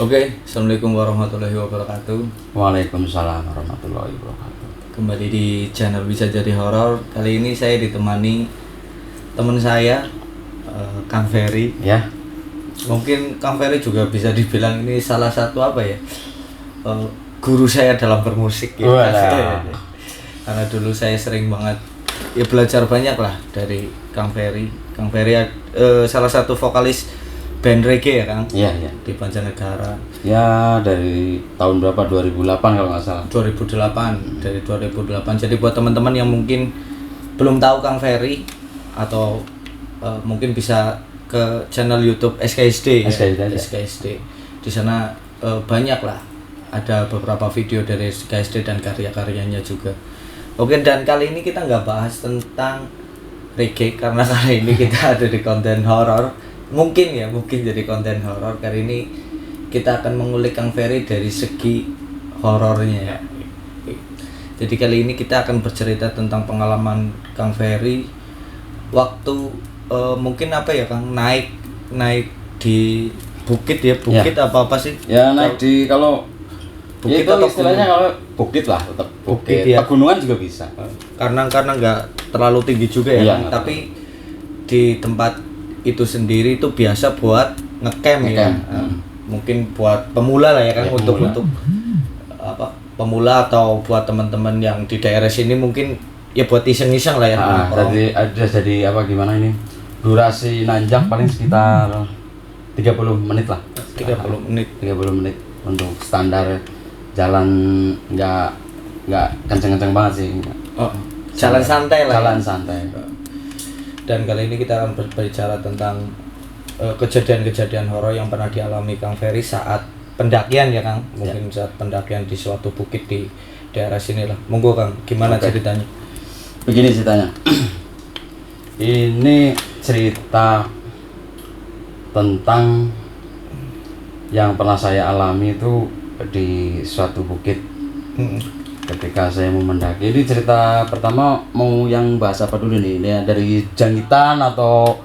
Oke, Assalamualaikum warahmatullahi wabarakatuh. Waalaikumsalam warahmatullahi wabarakatuh. Kembali di channel Bisa Jadi Horor. Kali ini saya ditemani teman saya, Kang Ferry. Ya, Mungkin Kang Ferry juga bisa dibilang ini salah satu apa ya, guru saya dalam bermusik ya. Walah. Karena dulu saya sering banget ya belajar banyak lah dari Kang Ferry. Kang Ferry salah satu vokalis band reggae ya Kang, iya, iya. di Banjarnegara. Ya, dari tahun berapa? 2008 kalau nggak salah. 2008, dari 2008. Jadi buat teman-teman yang mungkin belum tahu Kang Ferry atau mungkin bisa ke channel YouTube SKSD ya. SKSD aja. SKSD. Di sana banyak lah, ada beberapa video dari SKSD dan karya-karyanya juga. Oke, dan kali ini kita nggak bahas tentang reggae karena kali ini kita ada di konten horor. Mungkin jadi konten horor. Kali ini kita akan mengulik Kang Ferry dari segi horornya ya. Jadi kali ini kita akan bercerita tentang pengalaman Kang Ferry waktu mungkin apa ya Kang, naik di bukit ya, bukit Ya. apa sih? Ya, naik di kalau Bukit ya, itu atau istilahnya gunung? kalau bukit lah, tetap Bukit bukit. ya. Pegunungan juga bisa. Karena nggak terlalu tinggi juga ya, Iya, Kang. nggak Tapi di tempat itu sendiri itu biasa buat ngecamp ya. Ngecamp. Mungkin buat pemula lah ya kan, Ya, untuk pemula. apa, pemula atau buat teman-teman yang di daerah sini mungkin ya buat iseng-iseng lah ya. nongkrong. Jadi apa gimana ini? Durasi nanjak paling sekitar 30 menit lah. 30 menit. 30 menit untuk standar jalan nggak kenceng-kenceng banget sih. Oh, jalan santai lah. Jalan Ya. santai. Dan kali ini kita akan berbicara tentang kejadian-kejadian horor yang pernah dialami Kang Ferry saat pendakian ya Kang. Mungkin saat pendakian di suatu bukit di daerah sini lah. Monggo Kang, gimana Oke. ceritanya? Begini ceritanya. Ini cerita tentang yang pernah saya alami itu di suatu bukit ketika saya mau mendaki. Ini cerita pertama, mau yang bahasa apa dulu nih? Ini dari Jangitan atau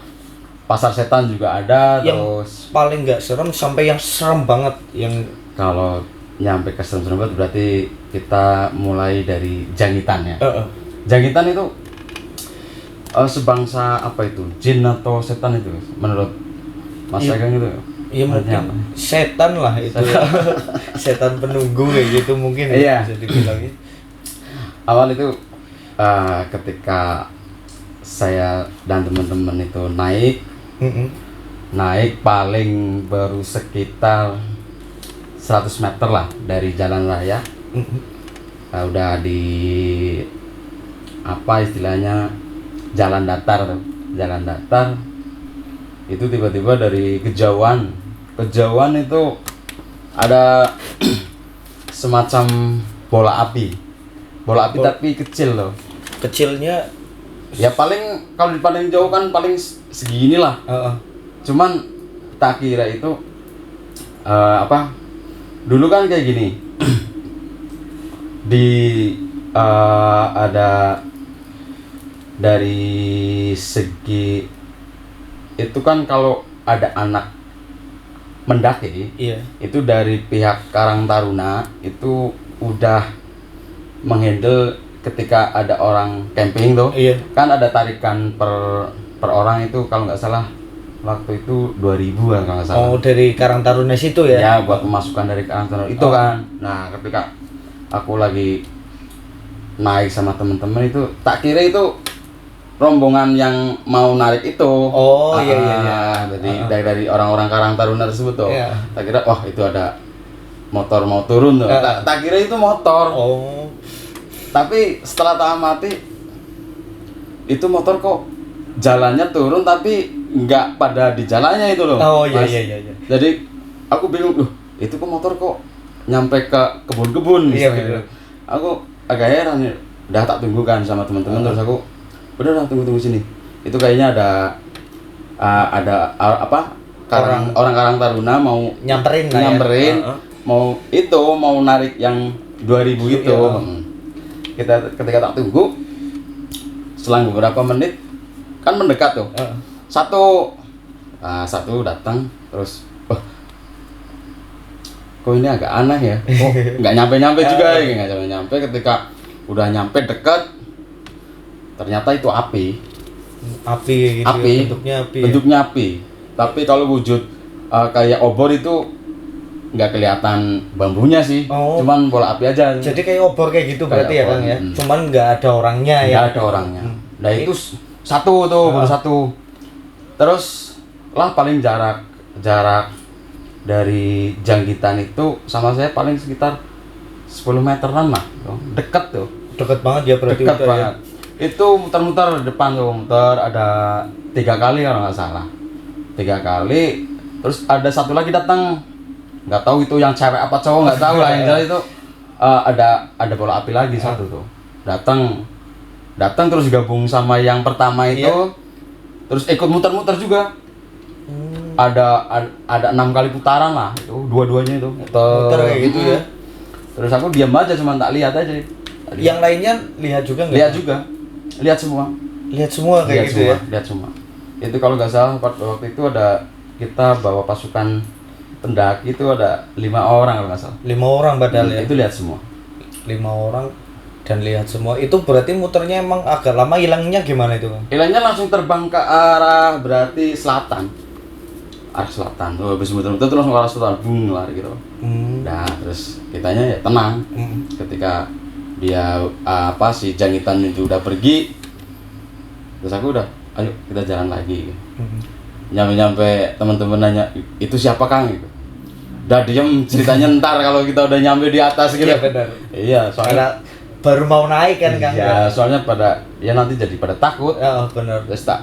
Pasar Setan juga ada. Yang Terus paling nggak serem sampai yang serem banget yang kalau nyampe ke serem banget berarti kita mulai dari Jangitan ya. Jangitan itu sebangsa apa itu? Jin atau setan itu menurut Mas Iya. Ageng itu? ya Artinya mungkin setan lah itu ya. Setan penunggu kayak gitu mungkin Iya. bisa dibilangnya. Awal itu ketika saya dan teman-teman itu naik paling baru sekitar 100 meter lah dari jalan raya. Udah di apa istilahnya jalan datar tuh. Jalan datar itu tiba-tiba dari kejauhan itu ada semacam bola api tapi kecil loh. Kecilnya Ya paling kalau di paling jauh kan paling segini lah. Cuman tak kira itu apa dulu kan kayak gini. Di ada dari segi itu kan kalau ada anak mendaki iya. itu dari pihak Karang Taruna itu udah menghandle ketika ada orang camping tuh. Iya. Kan ada tarikan per orang itu kalau nggak salah waktu itu 2.000 kan kalau nggak salah. Oh, dari Karang Taruna situ ya? Ya buat pemasukan dari Karang Taruna itu kan. Nah ketika aku lagi naik sama temen-temen itu tak kira itu rombongan yang mau narik itu. Oh, iya. Jadi dari orang-orang Karang Taruna tersebut tuh. Iya. Tak kira wah itu ada motor mau turun tuh. Tak kira itu motor. Oh. Tapi setelah tak amati itu motor kok jalannya turun tapi nggak pada di jalannya itu loh. Oh, iya. Jadi aku bingung, itu kok motor kok nyampe ke kebun-kebun. Iya, gitu. betul. Aku agak heran ya. Udah tak tunggu kan sama teman-teman terus aku udah tunggu sini. Itu kayaknya ada apa? Orang Karang Taruna mau Nyamperin lah ya. mau narik yang 2.000 itu. Ketika tak tunggu selang beberapa menit kan mendekat tuh. Satu datang terus kok ini agak aneh ya, kok nggak nyampe juga ya, nggak nyampe. Ketika udah nyampe dekat, ternyata itu api gitu api ya, bentuknya api. Tapi kalau wujud kayak obor itu nggak kelihatan bambunya sih, cuman bola api aja. Jadi kayak obor kayak gitu berarti ya Kang ya, cuman nggak ada orangnya ya. Nggak ada orangnya. Nah itu satu tuh, baru satu. Terus lah paling jarak dari jangkitan itu sama saya paling sekitar 10 meteran lah, deket tuh. Deket banget ya berarti. Deket banget. Ya. Itu muter-muter depan tuh, ada 3 kali kalau nggak salah. 3 kali. Terus ada satu lagi datang, nggak tahu itu yang cewek apa cowok, nggak tahu lah. Yang jelas itu ada bola api lagi satu tuh. Datang terus gabung sama yang pertama itu, terus ikut muter-muter juga. Ada 6 kali putaran lah itu, dua-duanya itu muter kayak gitu ya. Terus aku diam aja, cuma tak lihat aja. Yang lainnya lihat juga nggak? Lihat juga, lihat semua kayak gitu ya. Lihat semua. Itu kalau nggak salah waktu itu kita bawa pasukan pendaki itu ada 5 orang kalau nggak salah. 5 orang padahal ya. Itu lihat semua. 5 orang dan lihat semua. Itu berarti muternya emang agak lama, hilangnya gimana itu Kang? Hilangnya langsung terbang ke arah berarti selatan. Arah selatan. Habis muter-muter terus langsung ke arah selatan, bung lari gitu. Nah, terus kitanya ya tenang. Ketika dia si jangitan itu udah pergi, terus aku udah, ayo kita jalan lagi. Nyampe teman-teman nanya, itu siapa Kang? Gitu. Udah diem, ceritanya ntar kalau kita udah nyampe di atas gitu. Iya benar. Iya, soalnya baru mau naik kan Kang. Iya, soalnya nanti jadi pada takut. Ya benar. Terus tak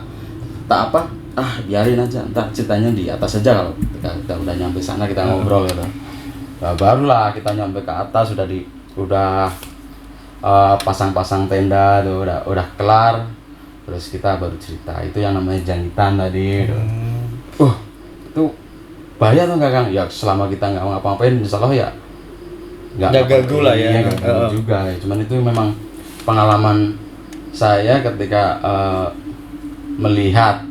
biarin aja, ntar ceritanya di atas aja kalau kita udah nyampe sana kita ngobrol gitu. Nah, barulah kita nyampe ke atas, udah pasang-pasang tenda tuh, udah kelar. Terus kita baru cerita, itu yang namanya jangitan tadi. Itu bahaya tuh nggak Kang? Ya selama kita nggak ngapa-ngapain, insyaallah ya nggak ganggu lah ya. Nggak ganggu juga. Cuman itu memang pengalaman saya ketika melihat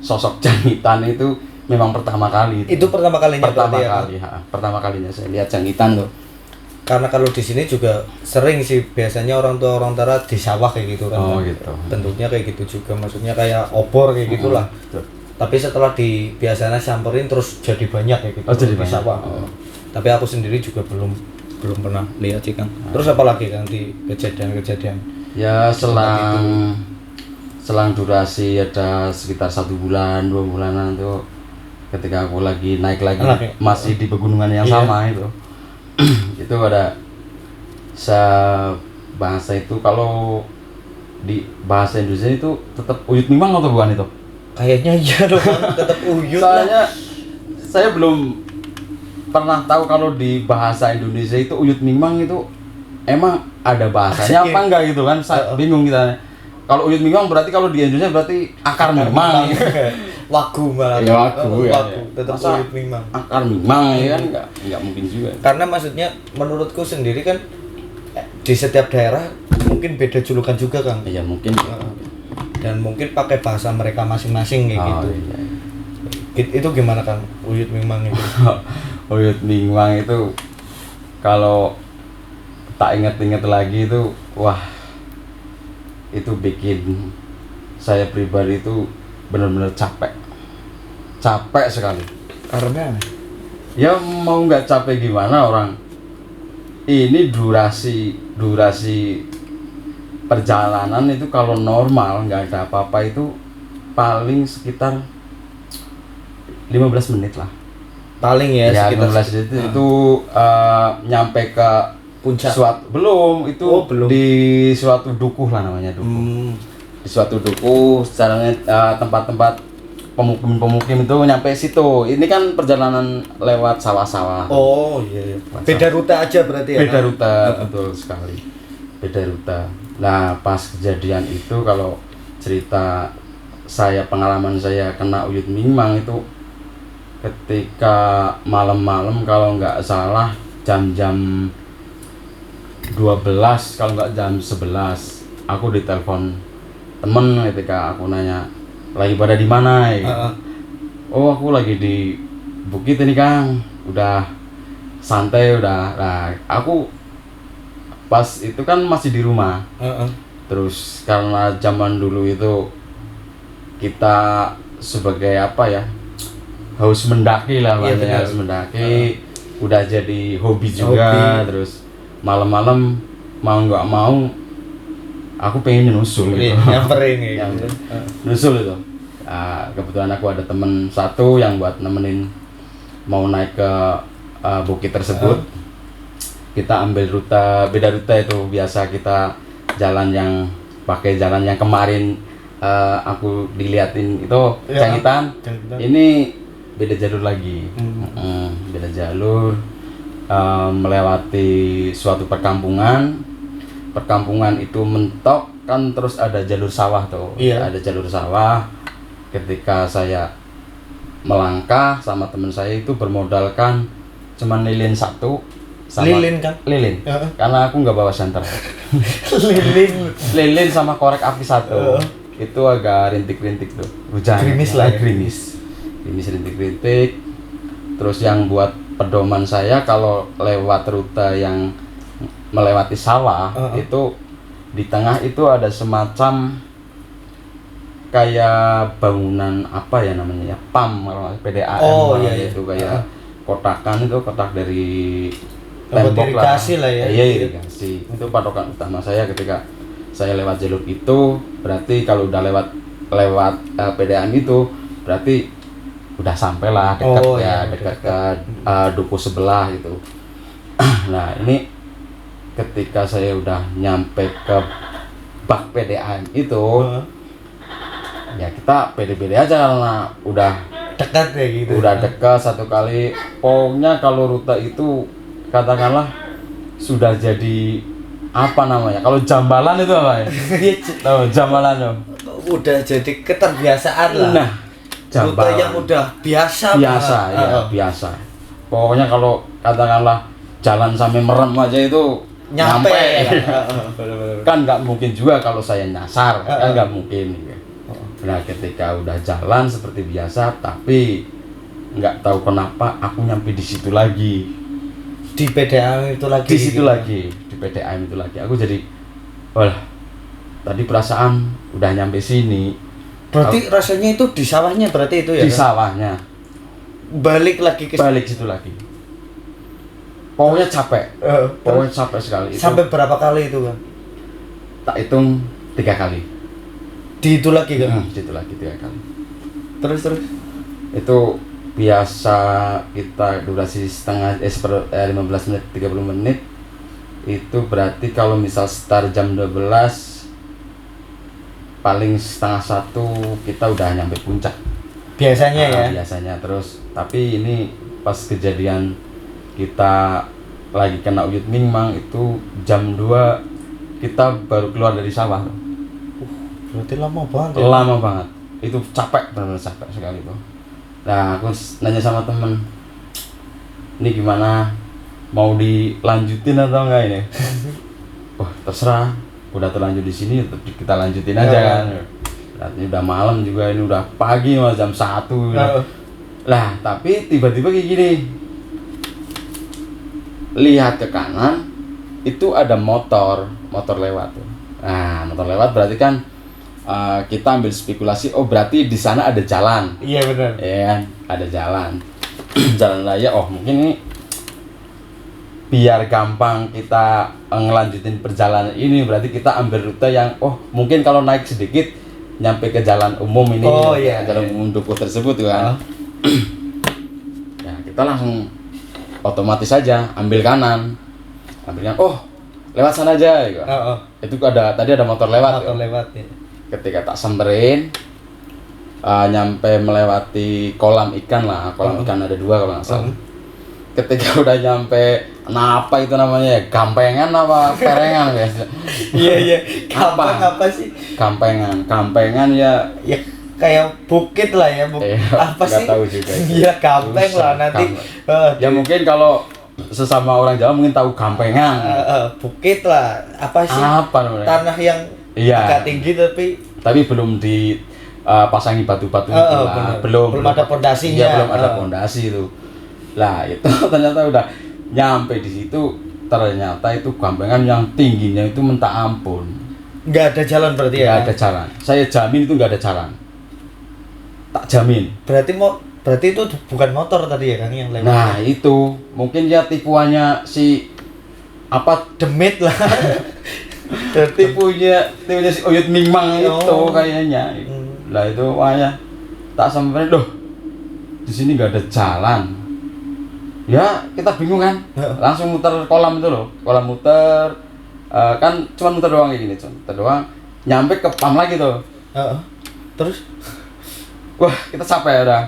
sosok jangitan itu memang pertama kali. Itu pertama kalinya. Pertama kalinya saya lihat jangitan tuh. Karena kalau di sini juga sering sih, biasanya orang tua di sawah kayak gitu kan. Gitu. Bentuknya kayak gitu juga, maksudnya kayak obor kayak gitulah. Tapi setelah biasanya samperin terus jadi banyak kayak gitu. Jadi di sawah. Tapi aku sendiri juga belum pernah lihat sih Kang. Terus apa lagi Kang di kejadian-kejadian? Ya selang durasi ada sekitar 1 bulan 2 bulanan tuh, ketika aku lagi naik lagi masih di pegunungan yang sama itu. Itu ada bahasa itu, kalau di bahasa Indonesia itu tetap uyut mimang atau bukan itu? Kayaknya iya loh Bang, tetap uyut. Soalnya saya belum pernah tahu kalau di bahasa Indonesia itu uyut mimang itu emang ada bahasanya apa enggak gitu kan. Bingung kita. Kalau uyut mimang berarti kalau di Indonesia berarti akar mimang. Wagu malah. Ya wagu ya. Tetap uyut mimang. Akar mimang ya kan enggak mungkin juga. Karena maksudnya menurutku sendiri kan di setiap daerah mungkin beda julukan juga Kang. Iya mungkin. Dan mungkin pakai bahasa mereka masing-masing kayak gitu. Iya. Itu gimana Kang? Uyut mimang itu. Uyut mimang itu kalau tak inget-inget lagi itu, wah, itu bikin saya pribadi itu benar-benar capek sekali. Karena ya mau nggak capek gimana, orang ini durasi perjalanan itu kalau normal nggak ada apa-apa itu paling sekitar 15 menit lah. Paling ya sekitar 15 menit itu nyampe ke puncak. Belum. Belum. Di suatu dukuh lah namanya, dukuh. Di suatu dukuh, caranya tempat-tempat pemukim itu nyampe situ. Ini kan perjalanan lewat sawah-sawah. Oh iya. Beda rute aja berarti ya. Beda rute, betul sekali. Beda rute. Nah, pas kejadian itu kalau cerita saya, pengalaman saya kena uyut mimang itu ketika malam-malam, kalau nggak salah jam-jam 12, kalau nggak jam 11, aku ditelepon temen ketika aku nanya lagi pada di mana ya. Oh, aku lagi di bukit ini Kang, udah santai udah. Nah, aku pas itu kan masih di rumah. Terus karena zaman dulu itu kita sebagai apa ya, haus mendaki lah, iya, haus mendaki, udah jadi hobi juga. Terus malam-malam mau nggak mau aku pengen nyusul gitu. Nyamperin gitu. Nyusul itu. Kebetulan aku ada temen satu yang buat nemenin mau naik ke bukit tersebut. Kita ambil beda rute itu. Biasa kita jalan yang pakai jalan yang kemarin aku diliatin itu Cangitan. Ini beda jalur lagi. Beda jalur, melewati suatu perkampungan itu mentok kan, terus ada jalur sawah tuh. Ada jalur sawah. Ketika saya melangkah sama teman saya itu bermodalkan cuman lilin satu sama lilin. Karena aku nggak bawa senter. lilin sama korek api satu. Itu agak rintik-rintik tuh. Hujan. Gerimis lah ya. Gerimis rintik-rintik. Terus yang buat pedoman saya kalau lewat rute yang melewati sawah, itu di tengah itu ada semacam kayak bangunan apa ya namanya ya, PAM, PDAM. Itu kayak kotakan, itu kotak dari tembok irigasi lah ya. Iya, irigasi. Itu patokan utama saya ketika saya lewat jalur itu. Berarti kalau udah lewat PDAM itu berarti udah sampai lah, dekat ke duku sebelah gitu. Nah, ini ketika saya udah nyampe ke bak PDAM itu, ya kita pede-pede aja karena udah dekat kayak gitu. Udah dekat satu kali. Pokoknya kalau rute itu katakanlah sudah jadi apa namanya? Kalau jambalan itu apa ya? Tahu jambalan dong. Udah jadi keterbiasaan lah. Nah, rute yang udah biasa. Biasa. Pokoknya kalau katakanlah jalan sampai merem aja itu nyampe. Kan nggak mungkin juga kalau saya nyasar, kan nggak mungkin. Nah, ketika udah jalan seperti biasa, tapi nggak tahu kenapa aku nyampe di situ lagi. Di PDAM itu lagi. Di situ lagi, di PDAM itu lagi. Aku jadi, wah, tadi perasaan udah nyampe sini. Berarti rasanya itu di sawahnya berarti itu ya? Di sawahnya. Balik lagi ke situ lagi. Pokoknya capek. Pokoknya capek sekali. Sampai berapa kali itu kan? Tak hitung 3 kali. Di itu lagi kan? Di itu lagi 3 kali. Terus itu biasa kita durasi 15 menit 30 menit. Itu berarti kalau misal start jam 12 paling 12:30 kita udah nyampe puncak biasanya. Biasanya. Terus tapi ini pas kejadian kita lagi kena uyut mingmang itu jam 2 kita baru keluar dari sawah. Berarti lama banget ya? Lama banget. Itu capek, benar-benar capek sekali tuh. Nah, aku nanya sama temen, ini gimana? Mau dilanjutin atau enggak ini? Wah, terserah. Udah terlanjut di sini, kita lanjutin aja kan. Ini udah malam juga, ini udah pagi mas, jam 1. Lah, tapi tiba-tiba kayak gini. Lihat ke kanan, itu ada motor lewat tuh. Nah, motor lewat berarti kan kita ambil spekulasi, oh berarti di sana ada jalan. Iya benar. Iya, ada jalan. Jalan raya. Oh, mungkin ini biar gampang kita ngelanjutin perjalanan ini, berarti kita ambil rute yang mungkin kalau naik sedikit nyampe ke jalan umum ini. Jalan umum duku tersebut kan. Ya, kita langsung otomatis saja ambil kanan. Lewat sana aja gitu. Itu tadi ada motor lewat. Ya. Ketika tak samperin, nyampe melewati kolam ikan lah. Kolam ikan ada 2 kalau nggak salah. Ketika udah nyampe, apa itu namanya ya? Gampengan apa perengan guys? Iya. Gampang apa sih? Gampengan ya. Ya kayak bukit lah ya. Apa sih? Nggak tahu juga. Iya gampeng lah nanti. Ya mungkin kalau sesama orang Jawa mungkin tahu gampengan. Bukit lah. Apa sih? Apa namanya? Tanah yang agak tinggi tapi belum dipasangi batu-batu itu lah. Belum ada pondasinya. Iya, belum ada pondasi itu. Lah, itu ternyata Nyampe di situ ternyata itu gampangan yang tingginya itu minta ampun. Nggak ada jalan berarti ya? Nggak ada jalan. Saya jamin itu nggak ada jalan. Tak jamin. Berarti itu bukan motor tadi ya Kang yang lewat. Nah itu mungkin ya tipuannya si apa demit lah. tipunya si Oyut Mingmang itu kayaknya. Lah itu makanya tak sampai loh. Di sini nggak ada jalan. Ya kita bingung kan. Langsung muter kolam itu loh. Kolam muter kan cuma muter doang kayak gini, muter doang. Nyampe ke PAM lagi tuh. Terus wah kita capek udah.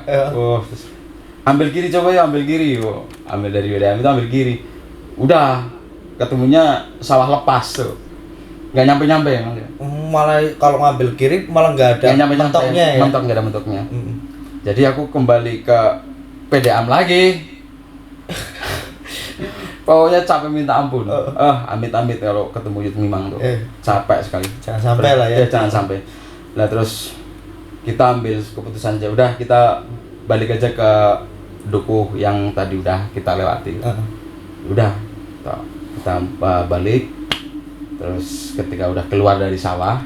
Terus ambil kiri coba ya, ambil kiri. Ambil dari WDM itu ambil kiri. Udah ketemunya sawah lepas tuh. Nggak nyampe-nyampe emang. Malah kalau ngambil kiri malah nggak ada mentoknya ya. Mentok nggak ada mentoknya. Jadi aku kembali ke PDAM lagi. Pokoknya capek minta ampun. Amit-amit kalau ketemu Yud Mimang tuh. Capek sekali. Jangan sampai lah ya. Jangan sampai. Lah terus kita ambil keputusan aja udah kita balik aja ke dukuh yang tadi udah kita lewati. Udah kita balik. Terus ketika udah keluar dari sawah,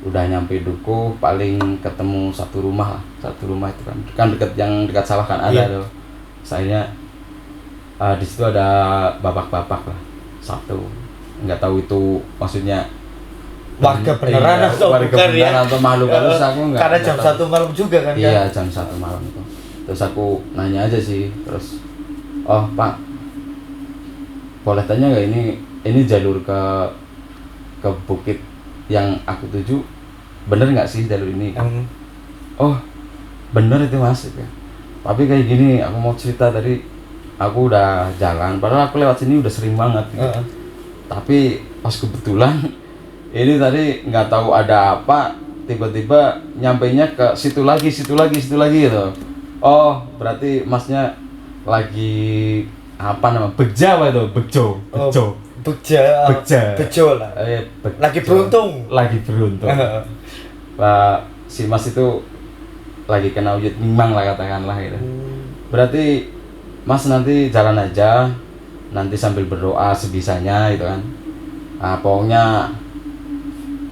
udah nyampe dukuh, paling ketemu satu rumah itu kan dekat sawah kan ada tuh. Saya di situ ada bapak-bapak lah satu, nggak tahu itu maksudnya warga beneran atau warga bukan beneran ya? atau makhluk halus aku nggak. Karena jam 1 malam juga kan? Iya jam 1 malam itu. Terus aku nanya aja sih, terus oh Pak, boleh tanya nggak ini jalur ke bukit yang aku tuju, bener nggak sih jalur ini? Oh bener itu Mas ya. Tapi kayak gini, aku mau cerita tadi, aku udah jalan, padahal aku lewat sini udah sering banget gitu. Tapi pas kebetulan ini tadi nggak tahu ada apa, tiba-tiba nyampainya ke situ lagi gitu. Oh berarti Masnya lagi apa nama beja apa itu bejo lah. Lagi beruntung. Pak si Mas itu lagi kena Yud Mimang lah katakanlah gitu. Berarti Mas nanti jalan aja, nanti sambil berdoa sebisanya gitu kan. Nah, pokoknya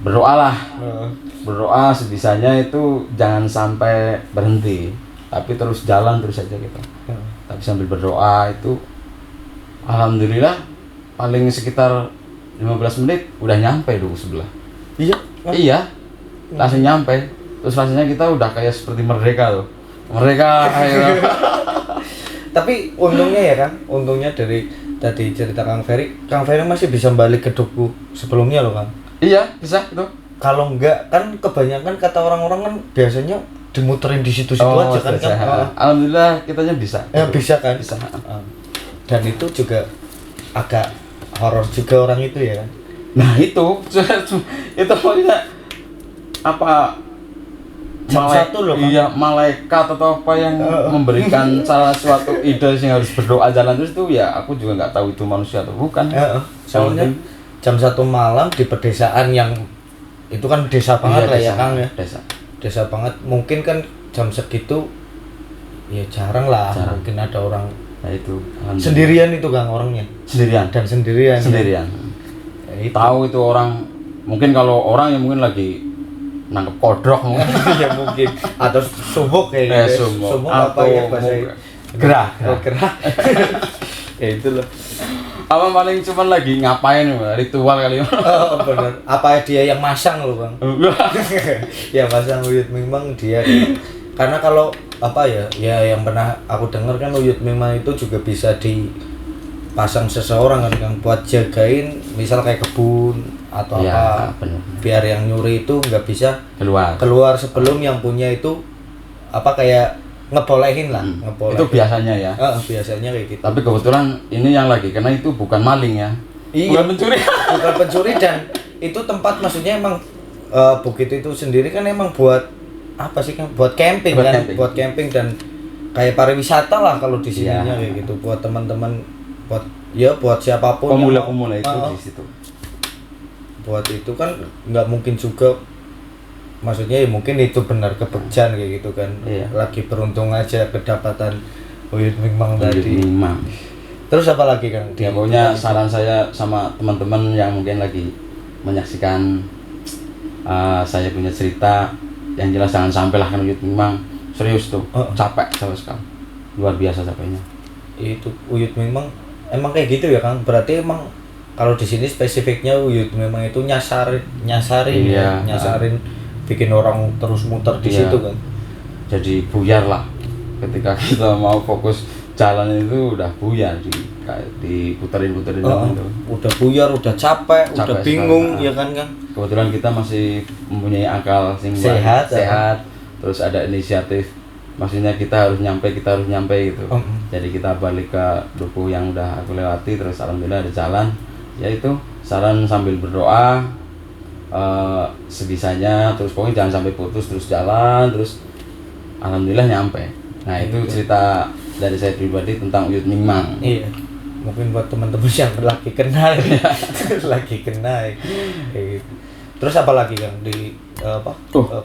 berdoa sebisanya itu jangan sampai berhenti, tapi terus jalan terus aja gitu. Tapi sambil berdoa itu alhamdulillah paling sekitar 15 menit udah nyampe dukuh sebelah. Iya. Langsung nyampe. Terus rasanya kita udah kayak seperti merdeka tuh. Tapi untungnya ya Kang, untungnya dari tadi cerita Kang Ferry masih bisa balik ke dukuh sebelumnya loh Kang. Iya, bisa itu. Kalau enggak kan kebanyakan kata orang-orang kan biasanya dimuterin di situ-situ aja kan. Alhamdulillah kitanya bisa. Bisa kan? Bisa. Dan itu juga agak horor juga orang itu ya kan. Nah, itu pokoknya apa jam 1 loh kan? Iya, malaikat atau apa yang memberikan salah suatu ide yang harus berdoa jalan terus itu ya aku juga nggak tahu itu manusia atau bukan. Soalnya jam 1 malam di pedesaan yang itu kan desa banget lah ya Kang ya. Desa banget, mungkin kan jam segitu ya jarang lah. Mungkin ada orang. Nah itu sendirian itu Kang orangnya. Sendirian. Ya, tahu itu orang, mungkin kalau orang yang mungkin lagi nangkep kodrok mungkin. Ya mungkin atau sumuk kayak gitu. Sumuk apa ya bahasa gerah. Ya itu loh. Apa paling cuman lagi ngapain ritual kali ya? Bener. Apa dia yang masang loh Bang? Ya masang Yud Mimang dia. Karena kalau apa ya yang pernah aku dengar kan Yud Mimang itu juga bisa dipasang seseorang kan buat jagain misal kayak kebun atau ya, apa bener. Biar yang nyuri itu nggak bisa keluar sebelum yang punya itu apa kayak ngebolehin lah. Itu biasanya ya. Biasanya kayak gitu. Tapi kebetulan ini yang lagi karena itu bukan maling ya. Iya, bukan pencuri dan itu tempat maksudnya emang bukit itu sendiri kan emang buat apa sih kan buat camping kan, buat camping dan kayak pariwisata lah kalau di sininya kayak gitu buat teman-teman buat siapapun pemula-pemula itu di situ. Buat itu kan nggak mungkin juga maksudnya ya mungkin itu benar kebejan kayak gitu kan. Lagi beruntung aja kedapatan Yud Mimang tadi. Terus apa lagi Kang? Ya pokoknya saran saya sama teman-teman yang mungkin lagi menyaksikan saya punya cerita, yang jelas jangan sampai lah kan Uyut Mimang serius tuh, capek sama sekali, luar biasa capeknya. Itu Uyut Mimang emang kayak gitu ya Kang? Berarti emang kalau di sini spesifiknya Uyut Mimang itu nyasarin iya, nyasarin bikin orang terus muter di iya. situ kan. Jadi buyar lah ketika kita mau fokus jalan itu udah buyar diputerin-puterin doang tuh. Udah buyar, udah capek udah bingung sekali. ya kan Kang. Kebetulan kita masih mempunyai akal Sehat, terus ada inisiatif, maksudnya kita harus nyampe gitu. Jadi kita balik ke dukuh yang udah aku lewati, terus alhamdulillah ada jalan. Yaitu saran sambil berdoa sebisanya, terus pokoknya jangan sampai putus, terus jalan terus alhamdulillah nyampe. Nah itu cerita dari saya pribadi tentang Uyut Mimang. Iya, mungkin buat teman-teman yang lagi kenal lagi kenal kayak gitu. Terus apa lagi Kang di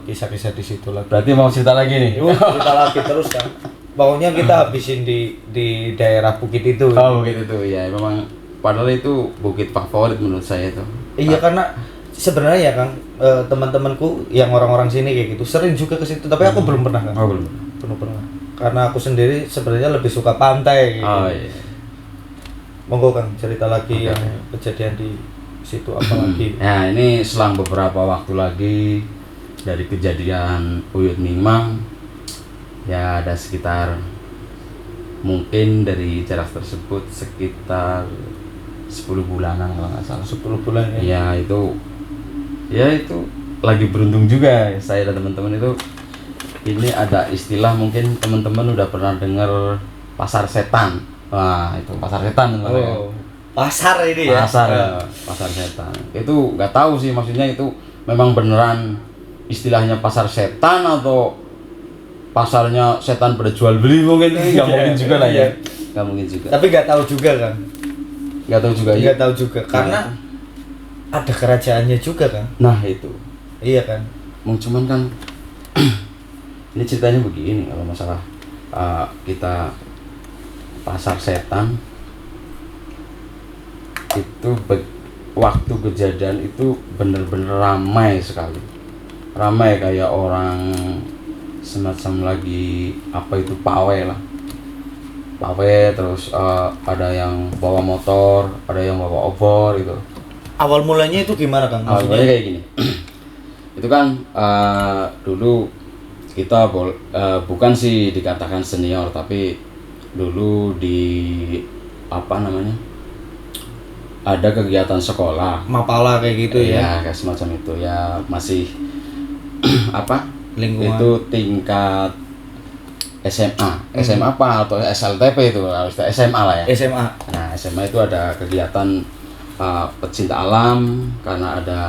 kisah-kisah di situ lagi? Berarti mau cerita lagi nih? Cerita lagi terus Kang. Pokoknya kita habisin di daerah bukit itu. Oh bukit itu ya, memang padahal itu bukit favorit menurut saya itu. Iya karena sebenarnya ya Kang, teman-temanku yang orang-orang sini kayak gitu sering juga ke situ, tapi aku belum pernah Kang. Oh belum pernah. Karena aku sendiri sebenarnya lebih suka pantai gitu. Oh iya. Monggo Kang cerita lagi yang kejadian di situ apa lagi? Nah ini selang beberapa waktu lagi dari kejadian Uyut Mimang, ya ada sekitar mungkin dari jarak tersebut sekitar 10 bulanan kalau nggak salah. 10 bulan ya. Ya itu lagi beruntung juga saya dan teman-teman itu. Ini ada istilah mungkin teman-teman udah pernah dengar pasar setan. Wah itu pasar setan namanya. Pasar ini ya? Pasar setan. Itu nggak tahu sih maksudnya itu memang beneran istilahnya pasar setan atau pasarnya setan pada jual beli mungkin. Nggak mungkin juga lah ya. Nggak mungkin juga. Tapi nggak tahu juga kan? Nggak tahu juga. Karena ada kerajaannya juga kan? Nah itu. Iya kan? Cuman kan ini ceritanya begini kalau masalah kita pasar setan itu waktu kejadian itu bener-bener ramai sekali, ramai kayak orang semacam lagi apa itu pawai lah, pawai terus ada yang bawa motor, ada yang bawa obor gitu. Awal mulanya itu gimana Kang? Awal mulanya kayak gini. Itu kan dulu kita bukan sih dikatakan senior, tapi dulu di apa namanya ada kegiatan sekolah mapala kayak gitu ya kayak semacam itu ya, masih apa lingkungan itu tingkat SMA apa atau SLTP itu harus SMA lah ya. Nah SMA itu ada kegiatan pecinta alam, karena ada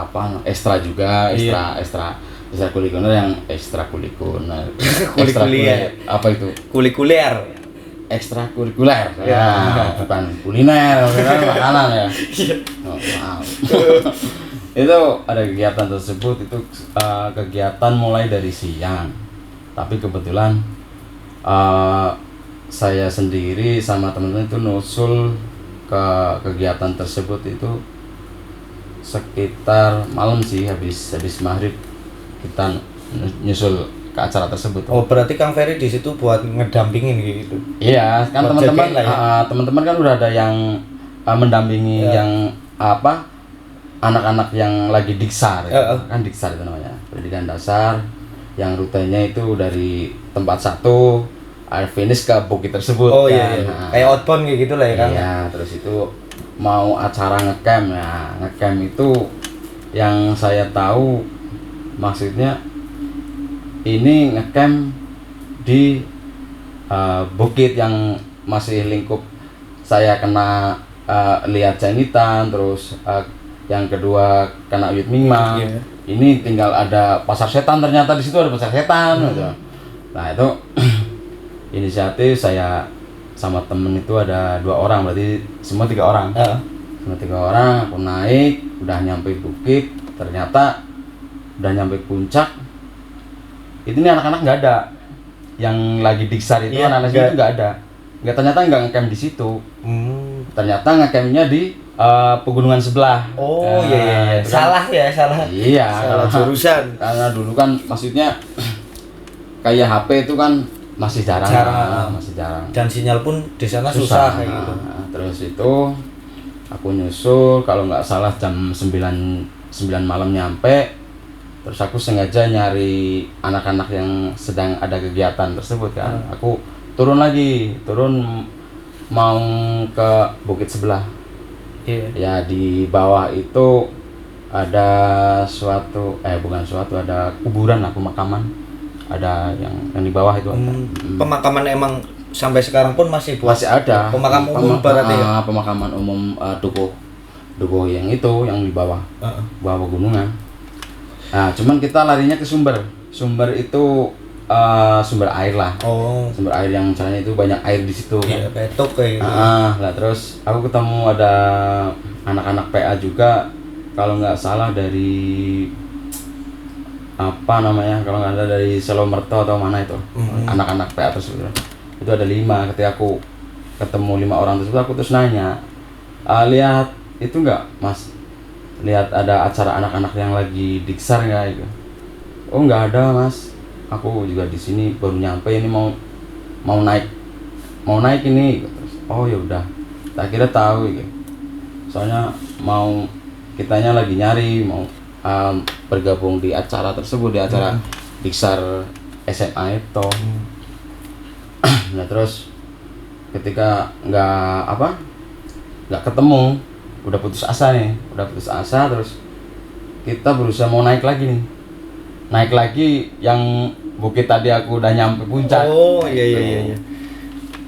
apa ekstra juga ekstrakurikuler yang ekstrakurikuler apa itu ekstrakurikuler ya bukan kuliner kan makanan ya. Maaf. Itu ada kegiatan tersebut, itu kegiatan mulai dari siang, tapi kebetulan saya sendiri sama teman-teman itu nusul ke kegiatan tersebut itu sekitar malam sih, habis maghrib kita nyusul ke acara tersebut. Oh berarti Kang Ferry di situ buat ngedampingin gitu? Iya kan teman-teman teman-teman kan udah ada yang mendampingi yang apa anak-anak yang lagi diksar kan, diksar itu namanya, pendidikan dasar, yang rutenya itu dari tempat satu finish ke bukit tersebut. Oh kan. iya. Kayak outbound kayak gitu lah ya Kang. Iya, terus itu mau acara ngecamp ya. Ngecamp itu yang saya tahu maksudnya ini ngecamp di bukit yang masih lingkup saya kena lihat jangitan, terus yang kedua kena Uyut Mimang. Yeah. Ini tinggal ada pasar setan, ternyata di situ ada pasar setan. Gitu. Nah itu inisiatif saya sama temen itu ada 2 orang, berarti semua 3 orang. Semua 3 orang, aku naik, udah nyampe bukit, ternyata udah nyampe puncak. Itu nih anak-anak nggak ada, yang lagi diksar itu anak-anak itu nggak ternyata nggak ngecamp di situ. Ternyata ngecampnya di pegunungan sebelah. Oh iya. Itu kan, Salah ya, salah. iya, Salah jurusan. Karena dulu kan maksudnya kayak HP itu kan masih jarang. Dan sinyal pun di sana susah kayak gitu. Terus itu aku nyusul kalau nggak salah jam 9 malam nyampe. Terus aku sengaja nyari anak-anak yang sedang ada kegiatan tersebut kan. Aku turun mau ke bukit sebelah. Ya di bawah itu ada ada kuburan lah, pemakaman. Ada yang di bawah itu. Pemakaman emang sampai sekarang pun masih ada. Pemakaman umum berarti ya? Pemakaman umum dukuh yang itu yang di bawah. Bawah pegunungan. Nah, cuman kita larinya ke sumber. Sumber itu sumber air lah. Sumber air yang caranya itu banyak air di situ kan. Iya, petok kayak gitu. Lah terus aku ketemu ada anak-anak PA juga, kalau nggak salah dari apa namanya, kalau nggak ada dari Selomerto atau mana itu. Anak-anak PA tersebut. Itu ada 5. Ketika aku ketemu 5 orang tersebut, aku terus nanya, lihat itu nggak Mas? Lihat ada acara anak-anak yang lagi diksar nggak itu? Oh nggak ada Mas, aku juga di sini baru nyampe ini mau naik ini. Terus, oh ya udah, tak kira tahu gitu. Soalnya kitanya lagi nyari mau bergabung di acara tersebut, di acara diksar SMA itu. Nah terus ketika nggak ketemu, udah putus asa terus kita berusaha mau naik lagi yang bukit tadi aku udah nyampe puncak. Oh iya.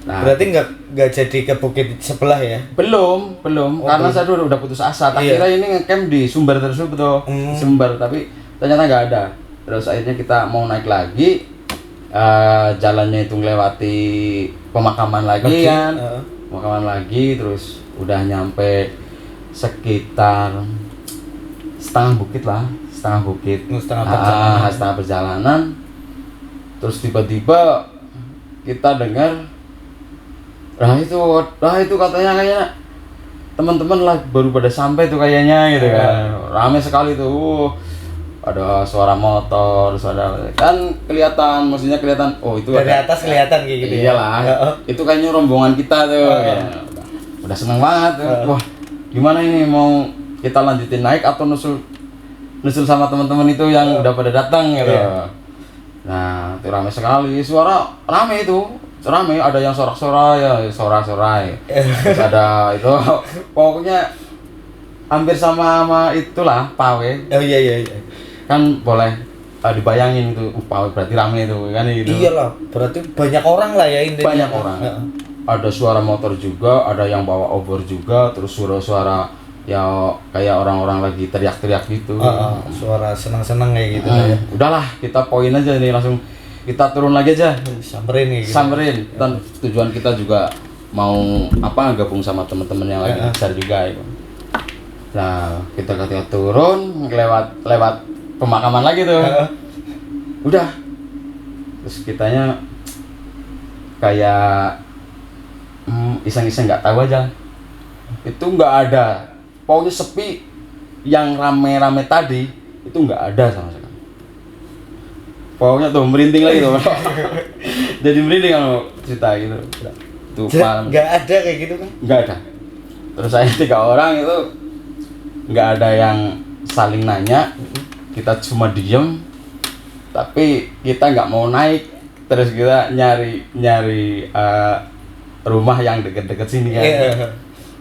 Nah, berarti nggak jadi ke bukit sebelah ya? Belum karena saya udah putus asa. Tak kira ini ngecamp di sumber tersebut tuh. Sumber, tapi ternyata nggak ada. Terus akhirnya kita mau naik lagi, jalannya itu melewati pemakaman lagi kan. Pemakaman lagi, terus udah nyampe sekitar setengah bukit, setengah perjalanan. Terus tiba-tiba kita dengar, lah itu katanya teman-teman lah baru pada sampai tuh kayaknya gitu kan. Ramai sekali tuh. Ada suara motor, kan maksudnya kelihatan. Oh itu dari atas kelihatan kayak gitu. Iyalah. Itu kayaknya rombongan kita tuh. Ya. Udah seneng banget. Wah, gimana ini, mau kita lanjutin naik atau nusul sama teman-teman itu yang udah pada datang gitu. Nah, itu ramai sekali. Suara ramai itu. Ramai, ada yang sorak-sorai. Terus ada itu pokoknya hampir sama itulah pawe. Oh iya. Kan boleh dibayangin itu pawe berarti ramai itu kan gitu. Iyalah, berarti banyak orang lah ya intinya. Banyak orang. Ada suara motor juga, ada yang bawa obor juga, terus suara ya kayak orang-orang lagi teriak-teriak gitu. Suara senang-senang kayak gitu ya. Udahlah, kita poin aja nih, langsung kita turun lagi aja. Samperin nih. Samperin. Dan tujuan kita juga mau gabung sama teman-teman yang lagi besar juga itu. Nah, kita turun lewat pemakaman lagi tuh. Udah. Terus kitanya kayak iseng-iseng nggak tahu aja. Itu nggak ada. Pokoknya sepi. Yang rame-rame tadi itu nggak ada sama sekali. Pokoknya tuh merinding lagi tuh. Jadi merinding kalau cerita gitu. Tuh nggak ada kayak gitu kan? Nggak ada. Terus saya 3 orang itu nggak ada yang saling nanya. Kita cuma diem. Tapi kita nggak mau naik. Terus kita nyari rumah yang deket-deket sini kan.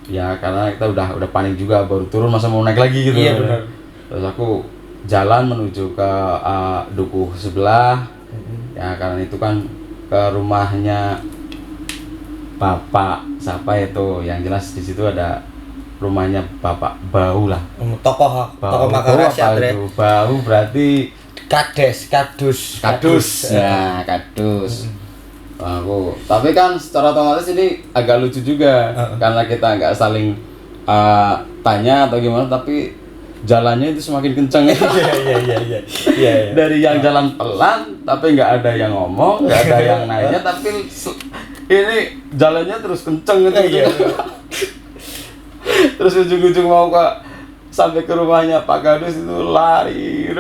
Ya karena kita udah panik juga, baru turun masa mau naik lagi gitu. Iya benar. Terus aku jalan menuju ke dukuh sebelah. Ya karena itu kan ke rumahnya Bapak siapa itu, yang jelas di situ ada rumahnya Bapak Bau lah. Tokoh Makassar ya. Bau berarti kadus. Ya, kadus. Tapi kan secara otomatis ini agak lucu juga karena kita nggak saling tanya atau gimana, tapi jalannya itu semakin kenceng. Iya. Dari yang jalan pelan tapi nggak ada yang ngomong, nggak ada yang nanya, tapi ini jalannya terus kenceng gitu. Iya. Terus ujung-ujung mau sampai ke rumahnya Pak Kadus itu lari.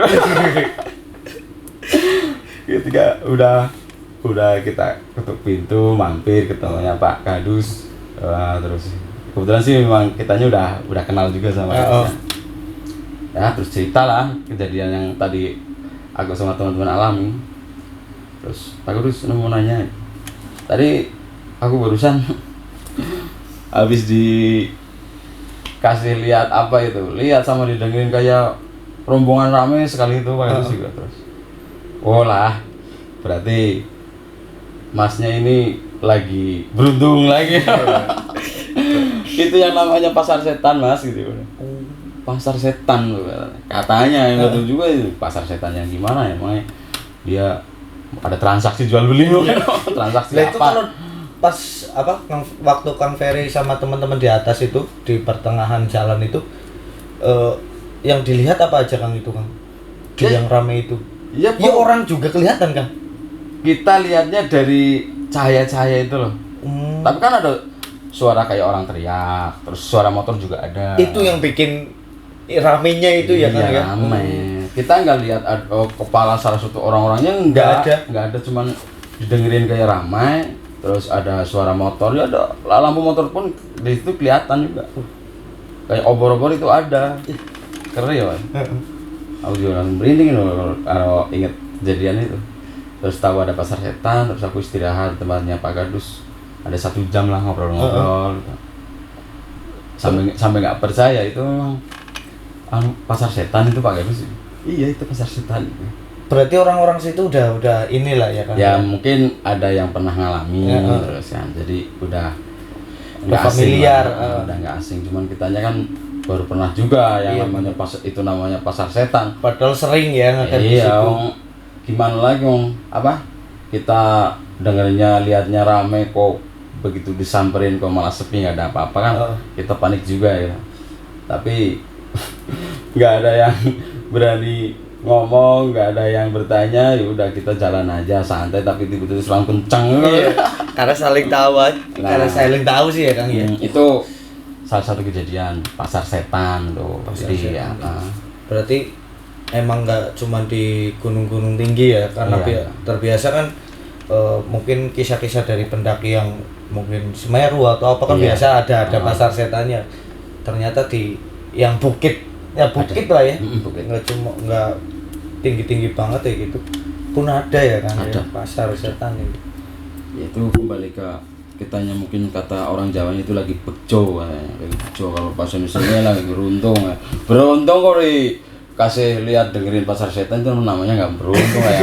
Ketika udah kita ketuk pintu, mampir ketemunya Pak Kadus, terus kebetulan sih memang kitanya udah kenal juga sama dia. Ya terus cerita lah kejadian yang tadi aku sama teman-teman alami. Terus Pak Kadus mau nanya, tadi aku barusan habis dikasih lihat apa itu, lihat sama didengerin kayak rombongan rame sekali itu Pak Kadus juga. Terus oh lah, berarti masnya ini lagi beruntung lagi. Itu yang namanya pasar setan mas gitu. Pasar setan katanya, yang betul juga itu pasar setan yang gimana ya, makanya dia ada transaksi jual beli. Transaksi Lah apa? itu kalau pas waktu Kang Ferry sama teman-teman di atas itu di pertengahan jalan itu yang dilihat apa aja Kang itu Kang? Yang rame itu. Ya orang juga kelihatan Kang. Kita lihatnya dari cahaya-cahaya itu loh. Tapi kan ada suara kayak orang teriak, terus suara motor juga ada. Itu yang bikin ramenya itu ya Kang ya. Rame. Kita nggak lihat kepala salah satu orang-orangnya, nggak ada, cuman didengerin kayak ramai. Terus ada suara motor, ya ada lampu motor pun di situ kelihatan juga. Kayak obor-obor itu ada. Keren ya Mas. Aku juga langsung merinding kalau inget kejadian itu. Terus tahu ada pasar setan, terus aku istirahat di tempatnya Pak Kadus. Ada 1 jam lah ngobrol-ngobrol. Sampai nggak percaya itu memang pasar setan itu Pak Kadus. Iya itu pasar setan. Berarti orang-orang situ udah inilah ya Kan. Ya mungkin ada yang pernah ngalami terus kan. Jadi udah familiar, udah nggak asing. Cuman kitanya kan baru pernah juga yang namanya namanya pasar setan. Padahal sering ya ngeliat di Iya, situ. Gimana lagi kita dengarnya lihatnya rame kok begitu disamperin kok malah sepi, nggak ada apa-apa kan. Kita panik juga ya. Tapi nggak ada yang berani ngomong, nggak ada yang bertanya, ya udah kita jalan aja santai, tapi tiba-tiba serang kenceng. Karena saling tahu, karena saling tahu sih ya Kang ya. Itu salah satu kejadian pasar setan tuh. Jadi ya. Berarti emang nggak cuma di gunung-gunung tinggi ya, karena terbiasa kan mungkin kisah-kisah dari pendaki yang mungkin Semeru atau apa kan biasa ada pasar setannya. Ternyata di yang bukit lah ya, nggak tinggi-tinggi banget ya gitu pun ada ya kan ya, pasar setan itu. Itu kembali ke kitanya, mungkin kata orang Jawa itu lagi bejo kalau pas misalnya lagi beruntung kok dikasih lihat dengerin pasar setan itu namanya nggak beruntung ya.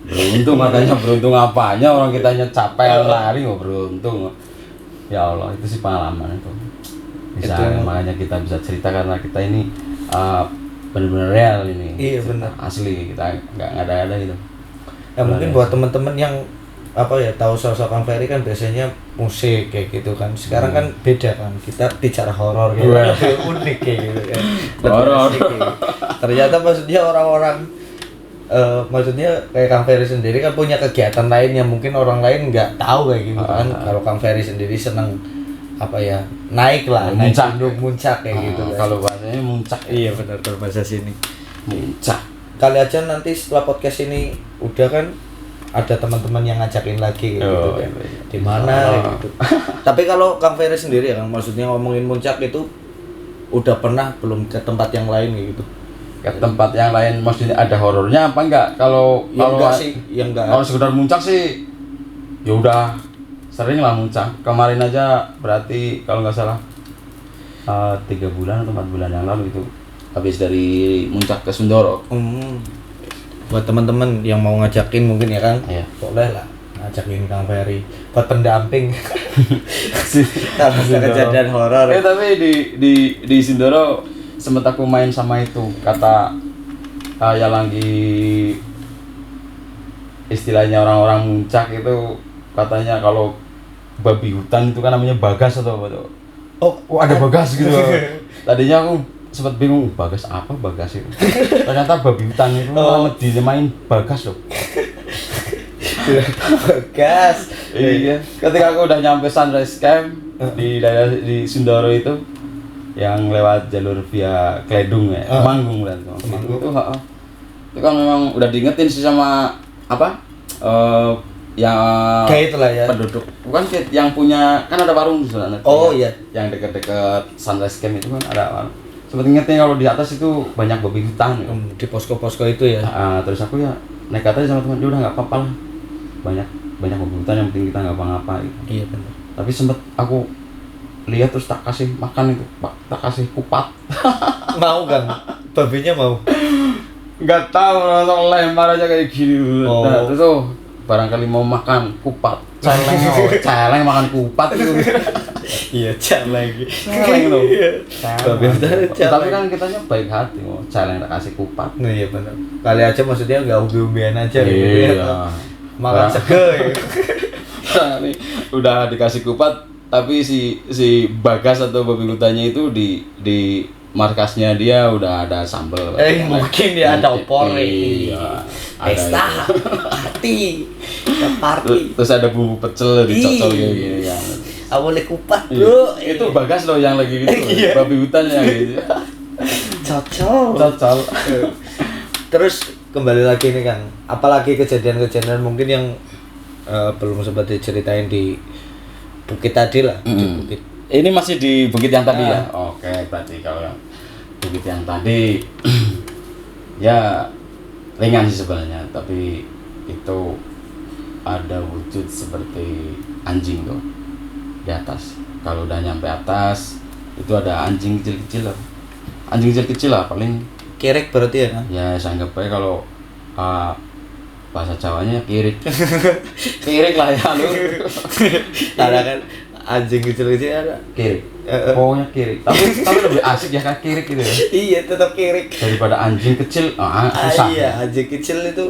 Beruntung katanya, beruntung apanya, orang kitanya capek lari nggak beruntung. Ya Allah, itu sih pengalaman itu. Makanya kita bisa cerita karena kita ini benar-benar real ini. Iya benar. Asli, kita nggak ada gitu. Ya mungkin buat teman-teman yang tahu sosok Kang Ferry kan biasanya musik kayak gitu kan. Sekarang kan beda kan, kita bicara horor gitu. Unik kayak gitu kan. Horor. Ternyata maksudnya orang-orang maksudnya kayak Kang Ferry sendiri kan punya kegiatan lain yang mungkin orang lain nggak tahu kayak gitu kan. Kalau Kang Ferry sendiri senang naik gunung muncak kayak gitu kan. Kalau bahasanya muncak. Iya benar berbahasa sini. Muncak. Kali aja nanti setelah podcast ini udah kan ada teman-teman yang ngajakin lagi gitu kan. Di mana gitu. Tapi kalau Kang Ferry sendiri ya Kang, maksudnya ngomongin muncak itu udah pernah belum ke tempat yang lain gitu? Ke tempat yang lain maksudnya ada horornya apa enggak? Kalau kalau sekedar muncak sih ya udah sering lah muncak. Kemarin aja berarti kalau nggak salah 3 bulan atau 4 bulan yang lalu itu habis dari Muncak ke Sundoro. Buat teman-teman yang mau ngajakin mungkin ya Kang, boleh lah ngajakin Kang Ferry buat pendamping. Kalau kejadian horor. Tapi di Sundoro sempat aku main sama itu, kata yang lagi istilahnya orang-orang Muncak itu katanya kalau babi hutan itu kan namanya bagas atau apa tuh? Oh ada bagas gitu. Tadinya aku sempat bingung, bagas apa bagas itu? Ternyata babi hutan itu dinamain bagas loh. Bagas. Iya. Ketika aku udah nyampe Sunrise Camp di daerah di Sindoro itu, yang lewat jalur via Kledung ya, Temanggung berarti. Temanggung. Itu kan memang udah diingetin sih sama apa? Yang Kayak itulah ya. penduduk. Bukan Kit, yang punya kan ada warung di sana. Oh iya. Yang dekat-dekat Sunrise Camp itu kan ada warung. Sempet ingetnya kalau di atas itu banyak babi hutan. Ya. Di posko-posko itu ya. Terus aku ya nekat aja sama teman, dia udah nggak apa-apa lah. Banyak babi hutan, yang penting kita nggak apa-apa. Gitu. Iya benar. Tapi sempet aku lihat terus tak kasih makan itu, tak kasih kupat. Mau kan? Babinya mau. Nggak tahu, langsung lempar aja kayak gini. Oh. Nah, terus barangkali mau makan kupat, celeng makan kupat itu. Iya, celeng. Celeng loh. Babi hutan celeng. Tapi kan kitanya baik hati, mau celeng tak kasih kupat. Nah iya benar. Kali aja maksudnya nggak umbi-umbian aja gitu ya. Iya. Makan sege ya. Nih, udah dikasih kupat, tapi si Bagas atau babi hutannya itu di markasnya dia udah ada sambal. Mungkin dia ada opor. Iya. Pesta, party. Terus ada bumbu pecel dicocol kayak gini ya. Awalnya kupat bro. Itu Bagas loh yang lagi gitu. Iya. Babi hutan yang gitu. Cocol. Terus kembali lagi nih Kang, apalagi kejadian-kejadian mungkin yang belum sempat diceritain di Bukit tadi lah, di Bukit. Ini masih di Bukit yang tadi ya? Oke, berarti kalau yang Bukit yang tadi ya ringan sih sebenarnya, tapi itu ada wujud seperti anjing tuh di atas. Kalau udah nyampe atas itu ada anjing kecil-kecil lah. Anjing kecil-kecil lah paling. Kerek berarti ya kan? Ya saya anggap aja kalau bahasa Jawanya kirik. Kirik lah ya lu. Ada kan anjing kecil-kecil ada. Kirik. Pokoknya kirik. Tapi lebih asik ya kan kirik gitu ya. Iya, tetap kerek. Daripada anjing kecil, susah. Iya, anjing kecil itu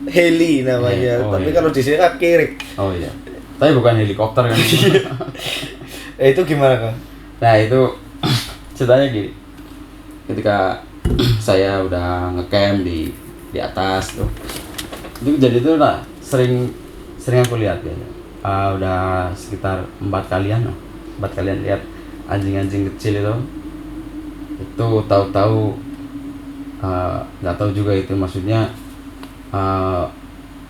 heli namanya. Oh, tapi iya. kalau di sini kan kerek. Oh iya. Tapi bukan helikopter kan. Itu gimana Kang? Nah, itu ceritanya gini. Ketika saya udah ngecamp di atas tuh. Itu jadi itu udah sering aku lihat ya. Udah sekitar 4 kalian lihat anjing-anjing kecil itu tahu-tahu nggak tahu juga itu maksudnya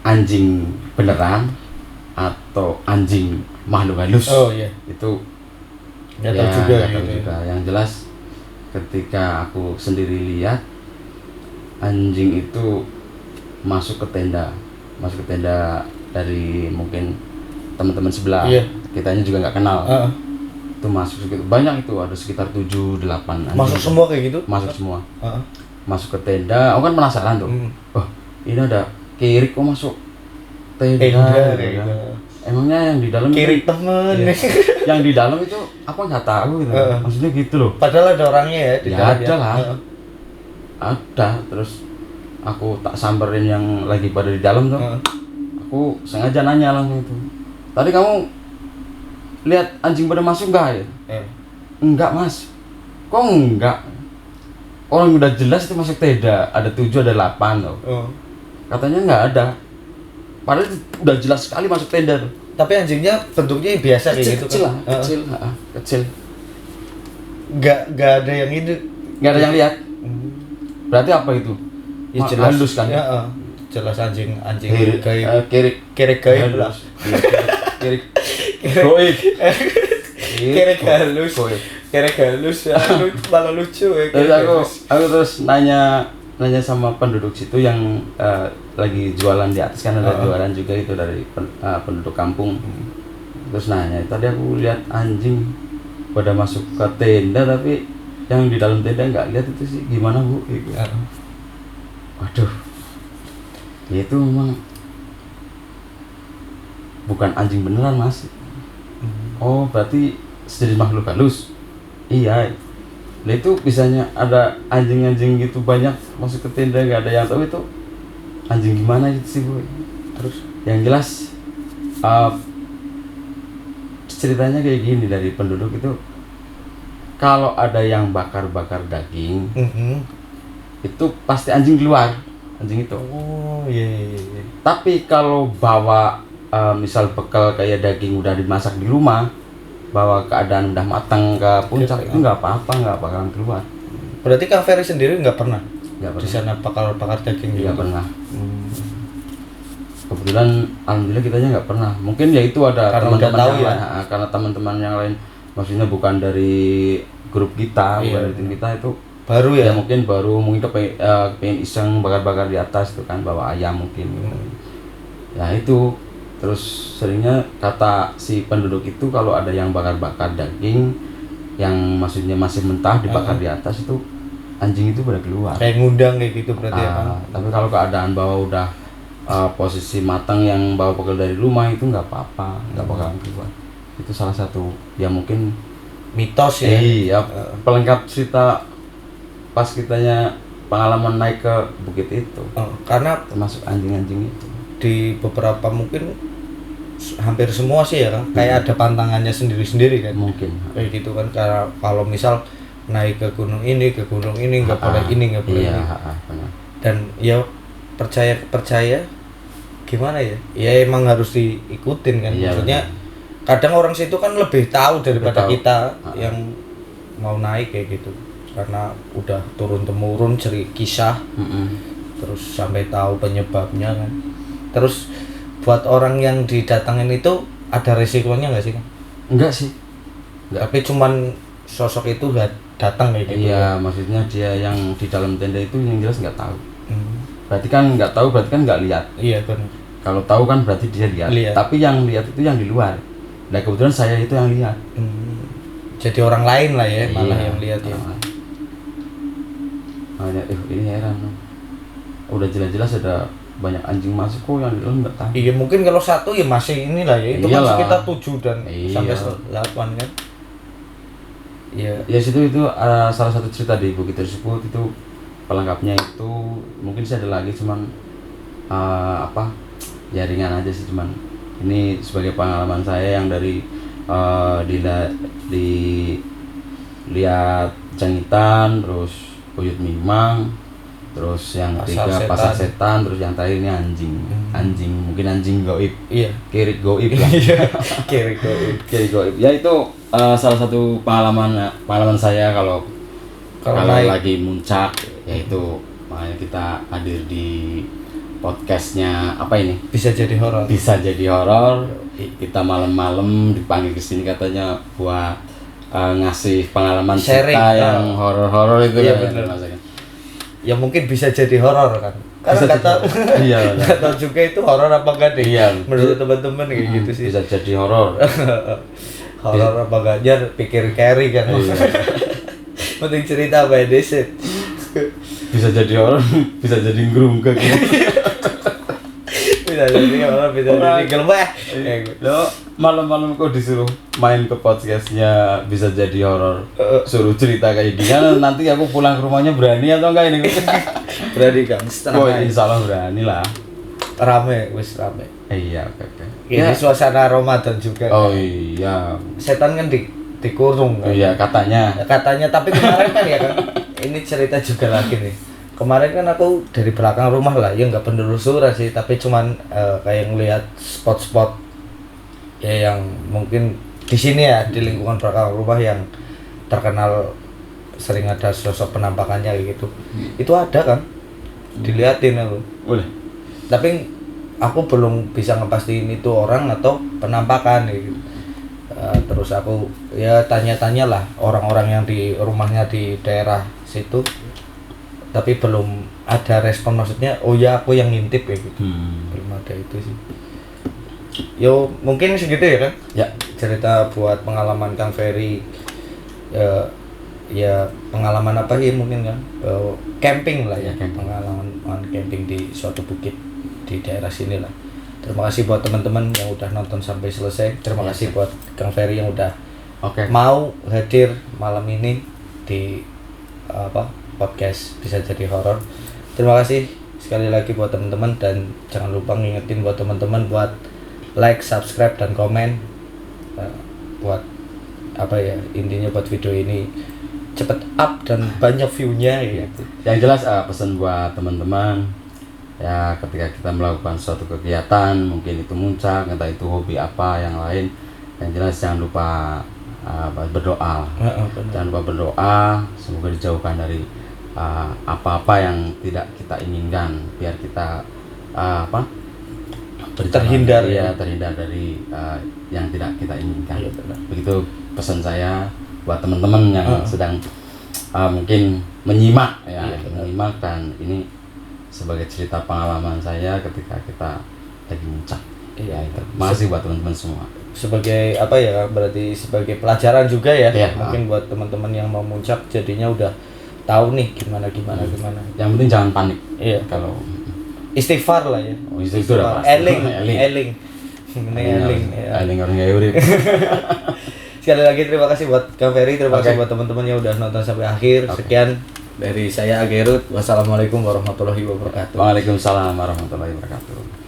anjing beneran atau anjing makhluk halus. Oh iya. Itu Nggak tahu juga nggak tahu gitu ya. juga. Yang jelas ketika aku sendiri lihat anjing itu masuk ke tenda dari mungkin teman-teman sebelah. Iya. Kitanya juga nggak kenal. Itu masuk segitu banyak, itu ada sekitar 7-8 anjing. Masuk semua kayak gitu? Masuk semua. Masuk ke tenda. Aku kan penasaran tuh. Oh, ini ada kirik kok masuk tenda gitu. Emangnya yang di dalam kirik itu, temen. iya. Yang di dalam itu apa nggak tahu gitu. Maksudnya gitu loh. Padahal ada orangnya ya di dalam. Ada lah. Ada. Terus aku tak samperin yang lagi pada di dalam tuh. Aku sengaja nanya langsung itu. Tadi kamu lihat anjing pada masuk enggak ya? Enggak Mas. Kok enggak? Orang udah jelas itu masuk tenda. Ada 7 ada 8 loh. Katanya enggak ada. Padahal udah jelas sekali masuk tenda tuh. Tapi anjingnya bentuknya biasa kayak gitu kecil kan? lah, kecil. Nggak ada yang ini. Nggak ada yang lihat. Berarti apa itu? Ya jelas Halus kan? Ya, jelas anjing gaib. Kirik Gaib lah. Kirik goib. Kerek halus. Kerek halus ya. Malah lucu ya. Terus aku terus nanya sama penduduk situ yang lagi jualan di atas, kan ada jualan juga itu dari penduduk kampung. Terus nanya, tadi aku lihat anjing pada masuk ke tenda tapi yang di dalam tenda nggak lihat, itu sih gimana Bu? Gitu. Waduh, ya itu memang bukan anjing beneran Mas. Oh berarti sejenis makhluk halus. Iya. Nah itu bisanya ada anjing-anjing gitu banyak masuk ke tenda, nggak ada yang tahu itu anjing gimana gitu sih Bu. Terus yang jelas ceritanya kayak gini dari penduduk itu, kalau ada yang bakar-bakar daging itu pasti anjing keluar, anjing itu. Oh iya. Tapi kalau bawa misal bekal kayak daging udah dimasak di rumah, bahwa keadaan udah matang ke puncak itu nggak apa-apa, nggak bakalan keluar. Berarti Kang Ferry sendiri nggak pernah Nggak di pernah. sana bakar daging Nggak gitu? pernah. Kebetulan alhamdulillah kitanya nggak pernah. Mungkin ya itu ada Karena udah teman-teman tahu yang ya? lain, karena teman-teman yang lain, maksudnya bukan dari grup kita, Iya, bukan dari tim kita itu. Baru Ya ya? mungkin baru mungkin pengen iseng bakar-bakar di atas itu kan, bawa ayam mungkin. Ya itu terus seringnya kata si penduduk itu kalau ada yang bakar-bakar daging yang maksudnya masih mentah dibakar di atas itu anjing itu pada keluar. Kayak ngundang kayak gitu berarti ya Kang? Tapi kalau keadaan bahwa udah posisi matang yang bawa bekal dari rumah itu nggak apa-apa, nggak bakalan keluar. Itu salah satu ya mungkin Mitos ya? iya pelengkap cerita pas kitanya pengalaman naik ke bukit itu, Karena termasuk anjing-anjing itu. di beberapa mungkin hampir semua sih ya Kang, kayak ada pantangannya sendiri-sendiri kan? Mungkin Kayak gitu kan, karena kalau misal naik ke gunung ini nggak boleh ini, nggak boleh iya, ini. benar. Dan ya percaya gimana ya? Ya emang harus diikutin kan. Iya, Maksudnya kadang orang situ kan lebih tahu daripada tahu. kita yang mau naik kayak gitu. Karena udah turun temurun kisah, terus sampai tahu penyebabnya kan. Terus buat orang yang didatangin itu ada resikonya nggak sih Kang? Enggak sih. Tapi cuman sosok itu datang kayak gitu. Iya, maksudnya dia yang di dalam tenda itu yang jelas nggak tahu. Hmm. Berarti kan nggak tahu, berarti kan nggak lihat. Iya kan. Kalau tahu kan berarti dia lihat. Tapi yang lihat itu yang di luar. Nah kebetulan saya itu yang lihat. Jadi orang lain lah ya, malah Iya, yang lihat ya. Ini heran. Udah jelas-jelas ada banyak anjing masuk kok yang di dalam nggak tahu. Iya mungkin kalau satu ya masih inilah ya, itu kan Iyalah. sekitar 7 dan Iya. sampai 8 kan. Iya. Ya situ itu salah satu cerita di Bukit tersebut itu pelengkapnya itu mungkin sih ada lagi cuman ya ringan aja sih, cuman ini sebagai pengalaman saya yang dari lihat Jangitan, terus Buyut Mimang, terus yang ketiga Pasar Setan, terus yang terakhir ini anjing mungkin anjing goib. Iya. Kirik goib lah. Kirik goib. Kirik goib ya itu salah satu pengalaman saya kalau lagi muncak, yaitu makanya kita hadir di podcastnya apa ini Bisa jadi horor. Kita malam-malam dipanggil ke sini katanya buat ngasih pengalaman Sharing, kita yang horor-horor itu. Iya, kan bener. Ya mungkin bisa jadi horor kan. Karena nggak tahu juga itu horor apa enggak deh. Iya, menurut teman-teman kayak gitu sih. bisa jadi horor. Horor apa enggaknya pikir carry kan. Iya. Penting cerita by deset. Bisa jadi horor, bisa jadi ngerungkek. Bisa jadi horor, bisa jadi gelbah. Lo malam-malam kok disuruh main ke podcastnya bisa jadi horor, suruh cerita kayak gini, nanti aku pulang ke rumahnya berani atau enggak ini? Berani Kang, Oh, insya Allah berani lah. Rame. Iya, oke. Ini suasana Ramadan juga. Oh iya. Setan kan dikurung kan. Iya, katanya. Tapi kemarin kan ya kan, ini cerita juga lagi nih. Kemarin kan aku dari belakang rumah lah, ya nggak penelusuran sih, tapi cuman kayak ngelihat spot-spot ya yang mungkin di sini ya, di lingkungan belakang rumah yang terkenal sering ada sosok penampakannya kayak gitu. Itu ada kan, diliatin aku. Boleh. Tapi aku belum bisa ngepastiin itu orang atau penampakan gitu. Terus aku ya tanya-tanya lah orang-orang yang di rumahnya di daerah situ, tapi belum ada respon, maksudnya oh ya aku yang ngintip ya gitu. Belum ada itu sih. Yo mungkin segitu ya kan ya, cerita buat pengalaman Kang Ferry. Ya pengalaman apa ya mungkin kan camping lah ya, pengalaman camping di suatu bukit di daerah sini lah. Terima kasih buat teman-teman yang udah nonton sampai selesai. Terima kasih buat Kang Ferry yang udah mau hadir malam ini di podcast Bisa Jadi Horor. Terima kasih sekali lagi buat teman-teman, dan jangan lupa ngingetin buat teman-teman buat like, subscribe, dan komen buat intinya buat video ini cepet up dan banyak view-nya gitu. Yang jelas pesan buat teman-teman, Ya ketika kita melakukan suatu kegiatan, mungkin itu muncak, entah itu hobi apa yang lain, yang jelas jangan lupa berdoa. Jangan lupa berdoa, semoga dijauhkan dari apa-apa yang tidak kita inginkan, biar kita terhindar terhindar dari yang tidak kita inginkan. Iya, benar. Begitu pesan saya buat teman-teman yang sedang mungkin menyimak menyimak, dan ini sebagai cerita pengalaman saya ketika kita lagi muncak. Makasih buat teman-teman semua. Sebagai berarti sebagai pelajaran juga ya. Mungkin buat teman-teman yang mau muncak jadinya udah tahu nih gimana. Yang penting jangan panik. Iya. Kalau istighfar lah ya. Istighfar. Eling. Eling orang gak urip. Sekali lagi terima kasih buat Kang Ferry, terima kasih buat teman-teman yang udah nonton sampai akhir. Sekian dari saya Agerut. Wassalamualaikum warahmatullahi wabarakatuh. Waalaikumsalam warahmatullahi wabarakatuh.